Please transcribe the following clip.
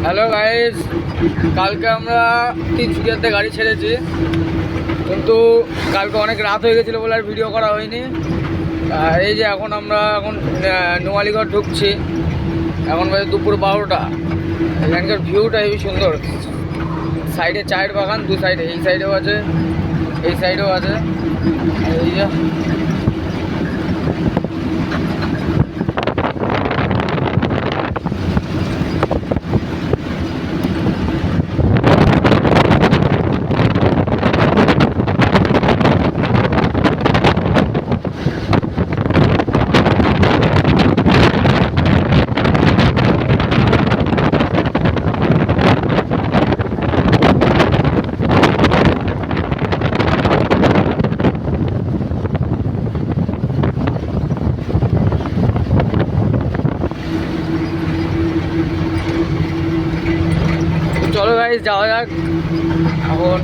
Hello guys, কালকে আমরা তিনসুকিয়াতে গাড়ি ছেড়েছি, কিন্তু কালকে অনেক রাত হয়ে গেছিলো বলে আর ভিডিও করা হয়নি। এই যে এখন আমরা নোয়ালিগড় ঢুকছি। এখন বাজে দুপুর 12টা। এখানকার ভিউটা হেবি সুন্দর। সাইডে চায়ের বাগান, দু সাইডে, এই সাইডেও আছে, এই সাইডেও আছে। এই যে চলো গাইস, যাওয়া যাক এখন।